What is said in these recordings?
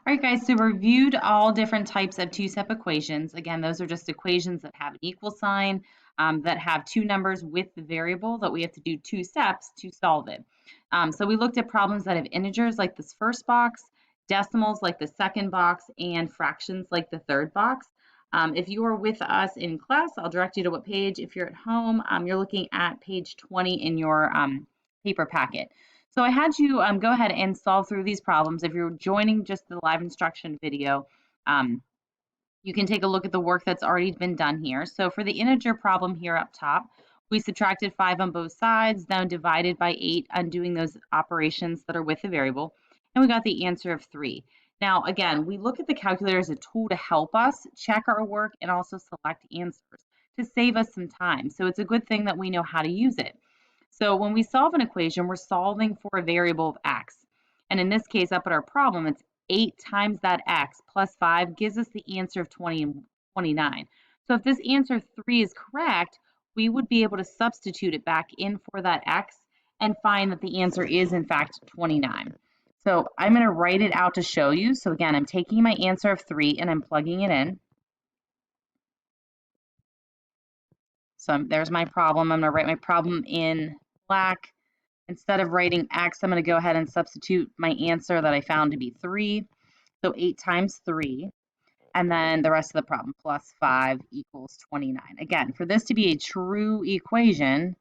All right, guys, so we reviewed all different types of two-step equations. Again, those are just equations that have an equal sign, that have two numbers with the variable that we have to do two steps to solve it. So we looked at problems that have integers like this first box, decimals like the second box, and fractions like the third box. If you are with us in class, I'll direct you to what page. If you're at home, you're looking at page 20 in your paper packet. So I had you go ahead and solve through these problems. If you're joining just the live instruction video, you can take a look at the work that's already been done here. So for the integer problem here up top, we subtracted 5 on both sides, then divided by 8, undoing those operations that are with the variable, and we got the answer of 3. Now, again, we look at the calculator as a tool to help us check our work and also select answers to save us some time. So it's a good thing that we know how to use it. So when we solve an equation, we're solving for a variable of x. And in this case, up at our problem, it's 8 times that x plus 5 gives us the answer of 29. So if this answer 3 is correct, we would be able to substitute it back in for that x and find that the answer is in fact 29. So I'm going to write it out to show you. So again, I'm taking my answer of 3 and I'm plugging it in. So there's my problem. I'm going to write my problem in black. Instead of writing x, I'm going to go ahead and substitute my answer that I found to be 3. So 8 times 3. And then the rest of the problem, plus 5 equals 29. Again, for this to be a true equation,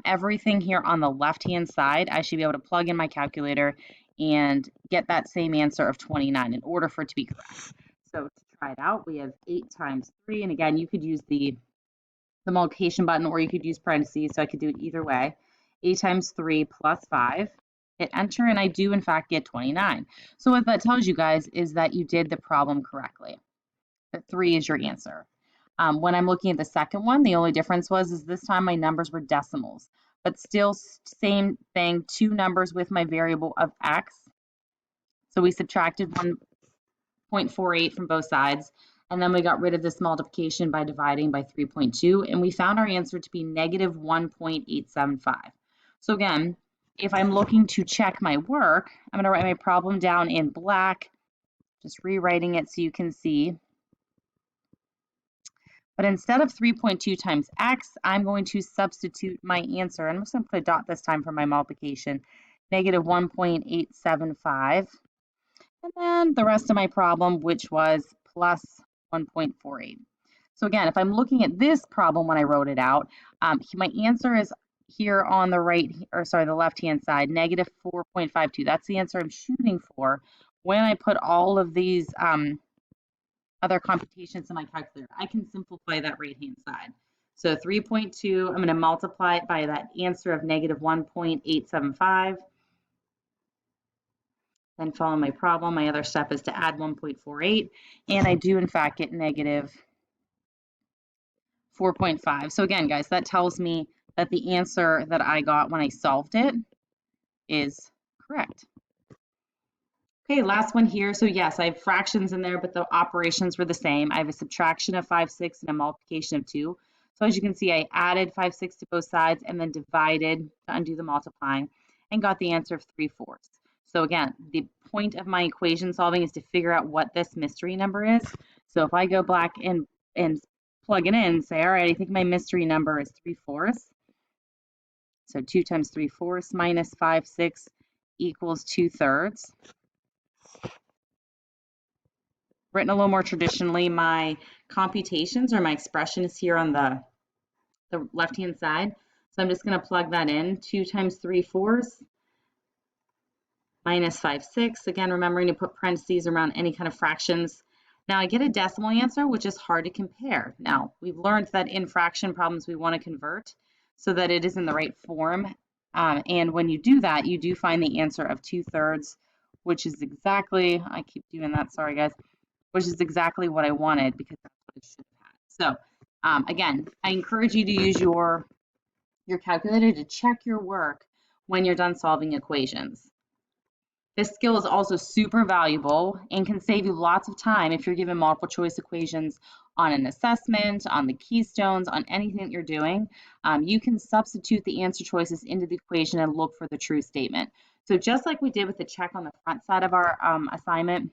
everything here on the left-hand side, I should be able to plug in my calculator and get that same answer of 29 in order for it to be correct. So to try it out, we have 8 times 3. And again, you could use the multiplication button or you could use parentheses, so I could do it either way. 8 times 3 plus 5. Hit enter, and I do in fact get 29. So what that tells you guys is that you did the problem correctly. That 3 is your answer. When I'm looking at the second one, the only difference is this time my numbers were decimals, but still same thing, two numbers with my variable of x. So we subtracted 1.48 from both sides, and then we got rid of this multiplication by dividing by 3.2, and we found our answer to be negative 1.875. So again, if I'm looking to check my work, I'm going to write my problem down in black, just rewriting it so you can see. But instead of 3.2 times x, I'm going to substitute my answer. I'm just going to put a dot this time for my multiplication, negative 1.875. And then the rest of my problem, which was plus 1.48. So again, if I'm looking at this problem when I wrote it out, my answer is here on the the left-hand side, negative 4.52. That's the answer I'm shooting for when I put all of these other computations in my calculator. I can simplify that right-hand side. So 3.2, I'm going to multiply it by that answer of negative 1.875. Then follow my problem. My other step is to add 1.48, and I do in fact get negative 4.5. So again, guys, that tells me that the answer that I got when I solved it is correct. Okay, last one here. So yes, I have fractions in there, but the operations were the same. I have a subtraction of 5, 6 and a multiplication of 2. So as you can see, I added 5, 6 to both sides and then divided to undo the multiplying and got the answer of 3/4. So again, the point of my equation solving is to figure out what this mystery number is. So if I go back and plug it in and say, all right, I think my mystery number is 3/4. So 2 times 3/4 minus 5, 6 equals 2/3. Written a little more traditionally, my computations or my expression is here on the left-hand side. So I'm just going to plug that in. 2 times 3/4 minus 5, 6. Again, remembering to put parentheses around any kind of fractions. Now I get a decimal answer, which is hard to compare. Now, we've learned that in fraction problems, we want to convert so that it is in the right form. And when you do that, you do find the answer of 2/3, which is exactly, I keep doing that, sorry guys, which is exactly what I wanted because that's what it should have had. So again, I encourage you to use your calculator to check your work when you're done solving equations. This skill is also super valuable and can save you lots of time if you're given multiple choice equations on an assessment, on the keystones, on anything that you're doing. You can substitute the answer choices into the equation and look for the true statement. So just like we did with the check on the front side of our assignment,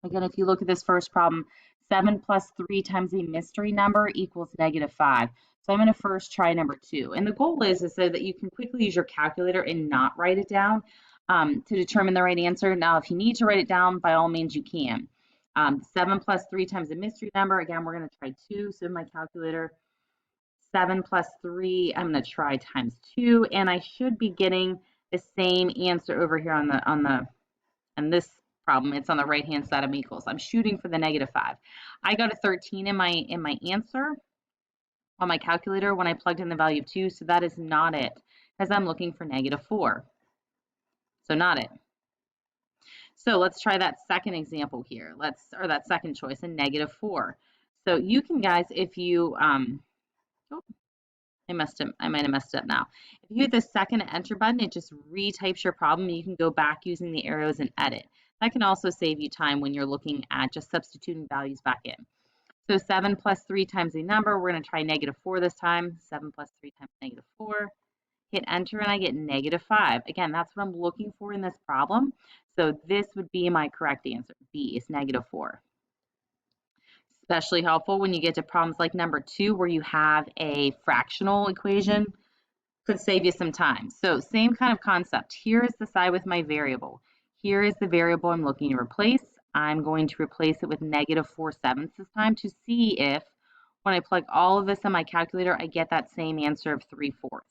again, if you look at this first problem, 7 plus 3 times a mystery number equals -5. So I'm going to first try number 2. And the goal is so that you can quickly use your calculator and not write it down to determine the right answer. Now, if you need to write it down, by all means, you can. 7 plus 3 times a mystery number. Again, we're going to try 2. So in my calculator, 7 plus 3, I'm going to try times 2. And I should be getting the same answer over here on this problem. It's on the right hand side of equals. I'm shooting for the -5. I got a 13 in my answer on my calculator when I plugged in the value of 2, so that is not it, because I'm looking for -4. So not it. So let's try that second example here. Or that second choice, a -4. So you can, guys, if you oh, I might have messed it up now. If you hit the second enter button, it just retypes your problem. You can go back using the arrows and edit. That can also save you time when you're looking at just substituting values back in. So 7 plus 3 times a number, we're going to try -4 this time. 7 plus 3 times -4. Hit enter and I get -5. Again, that's what I'm looking for in this problem. So this would be my correct answer. B is -4. Especially helpful when you get to problems like number 2 where you have a fractional equation. Could save you some time. So same kind of concept. Here is the side with my variable. Here is the variable I'm looking to replace. I'm going to replace it with -4/7 this time to see if when I plug all of this in my calculator, I get that same answer of 3/4.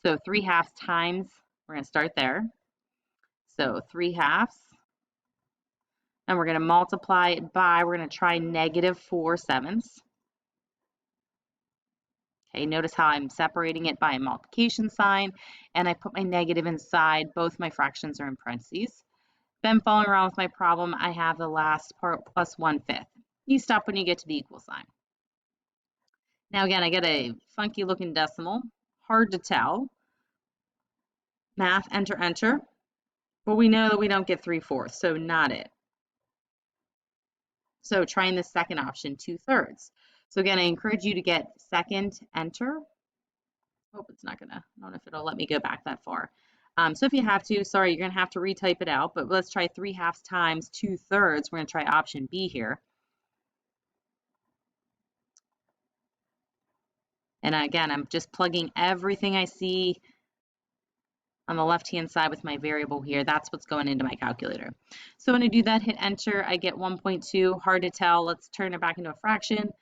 So 3/2 times, we're going to start there. So 3/2, and we're going to multiply it by, we're going to try -4/7. Okay, notice how I'm separating it by a multiplication sign, and I put my negative inside. Both my fractions are in parentheses. Then following around with my problem, I have the last part plus 1/5. You stop when you get to the equal sign. Now again, I get a funky looking decimal, hard to tell. Math, enter, enter. But we know that we don't get 3/4, so not it. So trying the second option, 2/3. So again, I encourage you to get second, enter. Hope it's not gonna, I don't know if it'll let me go back that far. So if you have to, sorry, you're gonna have to retype it out, but let's try 3/2 times 2/3. We're gonna try option B here. And again, I'm just plugging everything I see on the left-hand side with my variable here. That's what's going into my calculator. So when I do that, hit enter, I get 1.2, hard to tell. Let's turn it back into a fraction.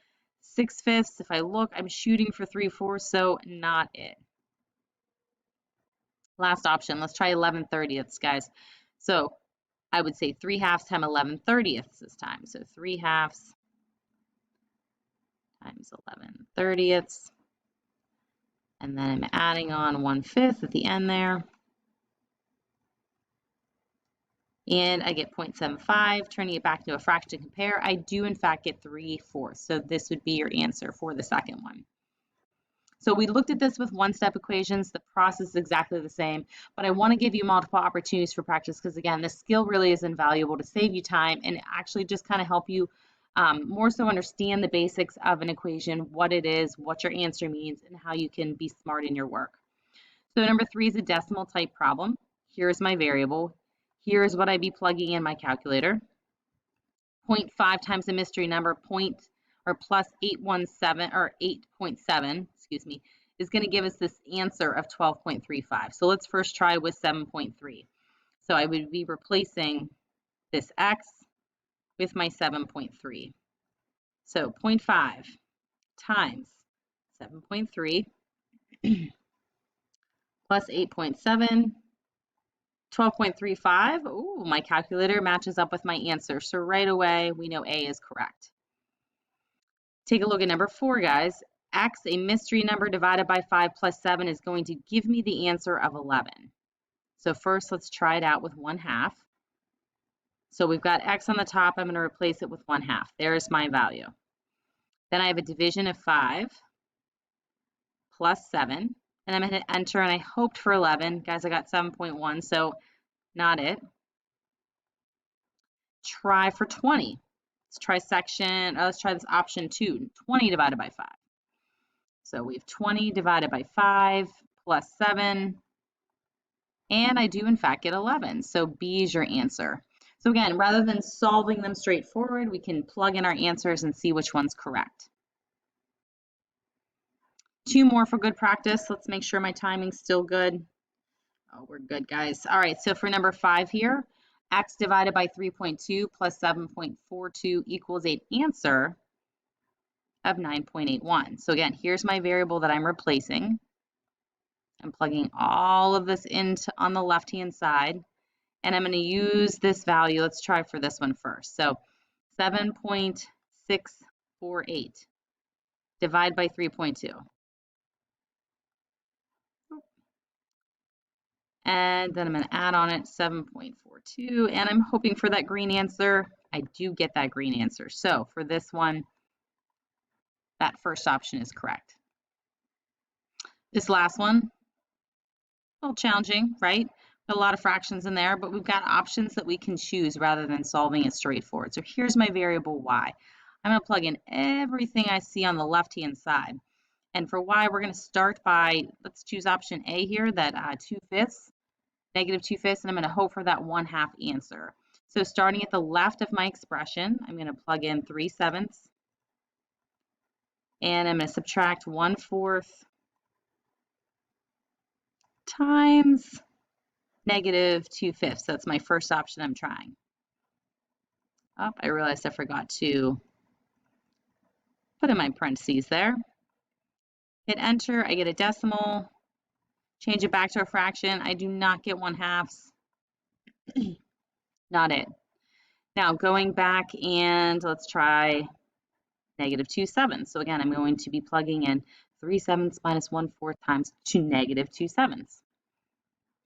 6/5, if I look, I'm shooting for 3/4, so not it. Last option, let's try 11/30, guys. So I would say 3/2 times 11/30 this time. So 3/2 times 11/30. And then I'm adding on 1/5 at the end there. And I get 0.75, turning it back into a fraction to compare. I do, in fact, get 3/4. So this would be your answer for the second one. So we looked at this with one-step equations. The process is exactly the same, but I want to give you multiple opportunities for practice because, again, this skill really is invaluable to save you time and actually just kind of help you more so understand the basics of an equation, what it is, what your answer means, and how you can be smart in your work. So number 3 is a decimal type problem. Here's my variable. Here's what I'd be plugging in my calculator. 0.5 times the mystery number, plus 817 or 8.7, excuse me, is going to give us this answer of 12.35. So let's first try with 7.3. So I would be replacing this x with my 7.3. So 0.5 times 7.3 plus 8.7, 12.35. Ooh, my calculator matches up with my answer. So right away, we know A is correct. Take a look at number 4, guys. X, a mystery number divided by 5 plus 7, is going to give me the answer of 11. So first, let's try it out with 1/2. So we've got X on the top. I'm going to replace it with 1/2. There's my value. Then I have a division of 5 plus 7. And I'm going to hit enter, and I hoped for 11. Guys, I got 7.1, so not it. Try for 20. Let's try this option 2, 20 divided by 5. So we have 20 divided by 5 plus 7. And I do in fact get 11. So B is your answer. So again, rather than solving them straightforward, we can plug in our answers and see which one's correct. 2 more for good practice. Let's make sure my timing's still good. Oh, we're good, guys. All right, so for number 5 here, x divided by 3.2 plus 7.42 equals an answer of 9.81. So again, here's my variable that I'm replacing. I'm plugging all of this into on the left-hand side, and I'm going to use this value. Let's try for this one first. So 7.648 divide by 3.2. And then I'm going to add on it 7.42, and I'm hoping for that green answer. I do get that green answer. So for this one, that first option is correct. This last one, a little challenging, right? A lot of fractions in there, but we've got options that we can choose rather than solving it straightforward. So here's my variable y. I'm going to plug in everything I see on the left-hand side. And for y, we're going to start by, let's choose option A here, that 2/5, negative 2/5, and I'm going to hope for that 1/2 answer. So starting at the left of my expression, I'm going to plug in 3/7, and I'm going to subtract 1/4 times negative 2/5. So that's my first option I'm trying. Oh, I realized I forgot to put in my parentheses there. Hit enter, I get a decimal, change it back to a fraction. I do not get 1/2. Not it. Now going back and let's try negative 2/7. So again, I'm going to be plugging in 3/7 minus 1/4 times to negative 2/7.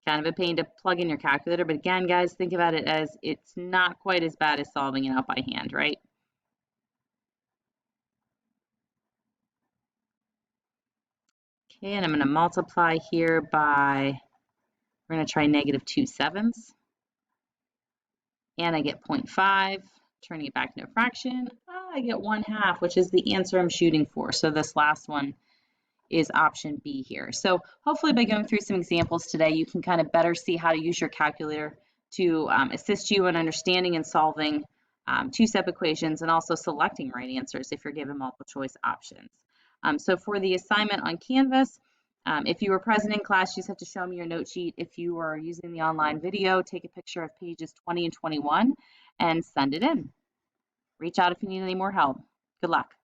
Kind of a pain to plug in your calculator, but again, guys, think about it as it's not quite as bad as solving it out by hand, right? Okay, and I'm going to multiply here by, we're going to try negative 2/7. And I get 0.5, turning it back into a fraction. I get 1/2, which is the answer I'm shooting for. So this last one is option B here. So hopefully by going through some examples today, you can kind of better see how to use your calculator to assist you in understanding and solving two-step equations and also selecting right answers if you're given multiple choice options. So for the assignment on Canvas, if you were present in class, you just have to show me your note sheet. If you are using the online video, take a picture of pages 20 and 21 and send it in. Reach out if you need any more help. Good luck.